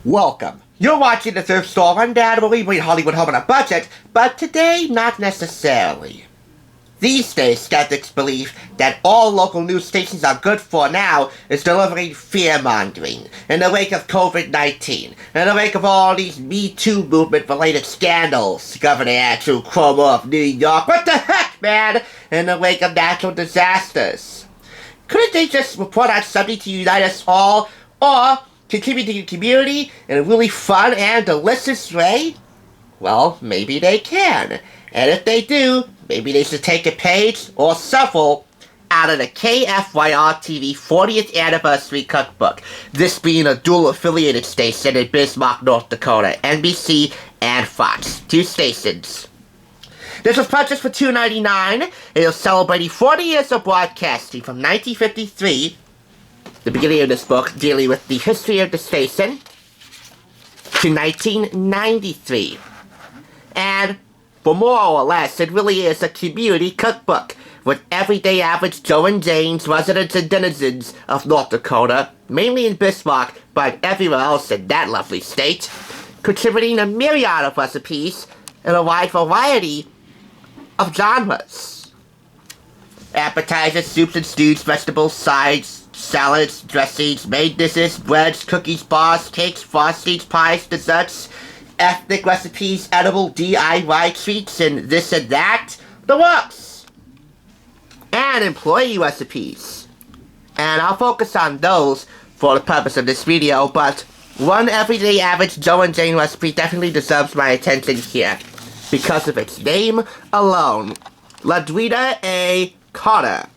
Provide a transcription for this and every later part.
Welcome. You're watching the Thrift Store Rundown, where we bring Hollywood home on a budget, but today, not necessarily. These days, skeptics believe that all local news stations are good for now is delivering fear-mongering in the wake of COVID-19, in the wake of all these Me Too movement-related scandals, Governor Andrew Cuomo of New York, what the heck, man, in the wake of natural disasters. Couldn't they just report on something to unite us all, or contribute to the community in a really fun and delicious way? Well, maybe they can. And if they do, maybe they should take a page, or several, out of the KFYR-TV 40th Anniversary Cookbook. This being a dual-affiliated station in Bismarck, North Dakota, NBC and Fox. 2 stations. This was purchased for $2.99, and it was celebrating 40 years of broadcasting from 1953, the beginning of this book dealing with the history of the station, to 1993. And for more or less, it really is a community cookbook with everyday average Joe and Jane's residents and denizens of North Dakota, mainly in Bismarck, but everywhere else in that lovely state, contributing a myriad of recipes in a wide variety of genres. Appetizers, soups and stews, vegetables, sides, salads, dressings, main dishes, breads, cookies, bars, cakes, frostings, pies, desserts, ethnic recipes, edible DIY treats, and this and that. The works! And employee recipes. And I'll focus on those for the purpose of this video, but one everyday average Joe and Jane recipe definitely deserves my attention here because of its name alone. Ladrina A. Carter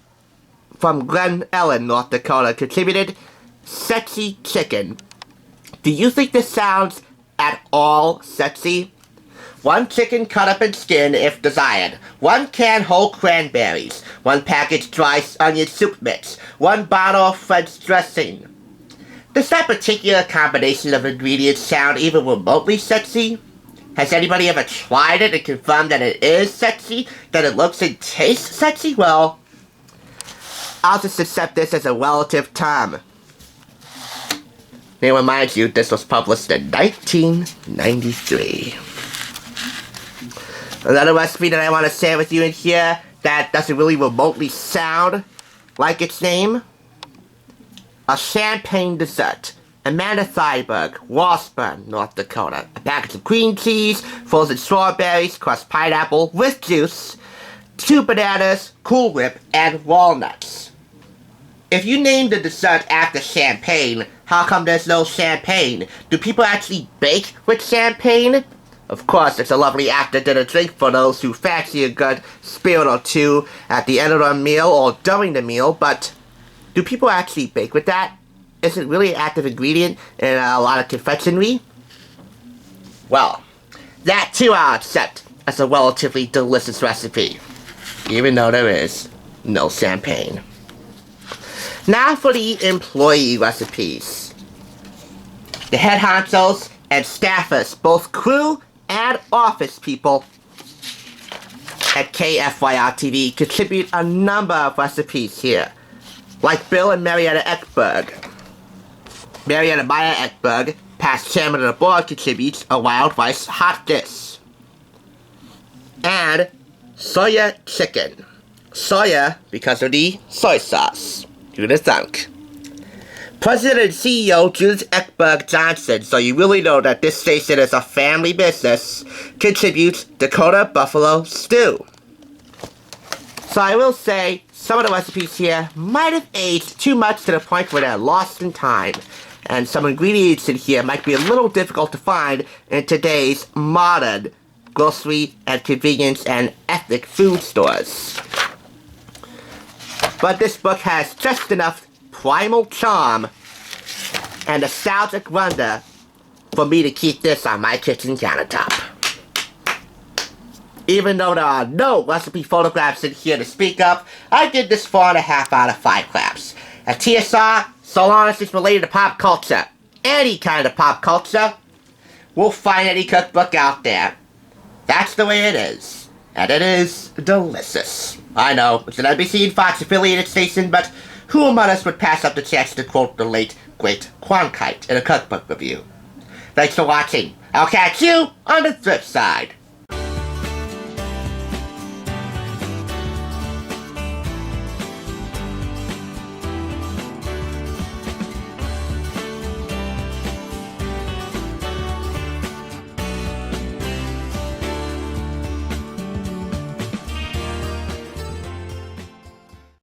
from Glen Ellen, North Dakota, contributed sexy chicken. Do you think this sounds at all sexy? 1 chicken cut up and skinned if desired. 1 can whole cranberries. 1 package dry onion soup mix. 1 bottle of French dressing. Does that particular combination of ingredients sound even remotely sexy? Has anybody ever tried it and confirmed that it is sexy? That it looks and tastes sexy? Well, I'll just accept this as a relative term. May I remind you, this was published in 1993. Another recipe that I want to share with you in here that doesn't really remotely sound like its name. A champagne dessert. Amanda Thyberg, Washburn, North Dakota. A package of cream cheese, frozen strawberries, crushed pineapple with juice, 2 bananas, Cool Whip, and walnuts. If you named the dessert after champagne, how come there's no champagne? Do people actually bake with champagne? Of course, it's a lovely after-dinner drink for those who fancy a good spirit or two at the end of their meal or during the meal, but do people actually bake with that? Is it really an active ingredient in a lot of confectionery? Well, that too I'll accept as a relatively delicious recipe, even though there is no champagne. Now for the employee recipes. The head honchos and staffers, both crew and office people at KFYR-TV, contribute a number of recipes here, like Bill and Marietta Ekberg. Marietta Meyer Ekberg, past chairman of the board, contributes a wild rice hot dish. And soya chicken. Soya because of the soy sauce. Who'd have thunk? President and CEO Judith Ekberg Johnson, so you really know that this station is a family business, contributes Dakota Buffalo Stew. So I will say, some of the recipes here might have aged too much to the point where they're lost in time, and some ingredients in here might be a little difficult to find in today's modern grocery and convenience and ethnic food stores. But this book has just enough primal charm and nostalgic wonder for me to keep this on my kitchen countertop. Even though there are no recipe photographs in here to speak of, I did this 4.5 out of 5 claps. A TSR, so long as it's related to pop culture, any kind of pop culture, we'll find any cookbook out there. That's the way it is. And it is delicious. I know, it's an NBC and Fox affiliated station, but who among us would pass up the chance to quote the late, great Cronkite in a cookbook review? Thanks for watching. I'll catch you on the thrift side.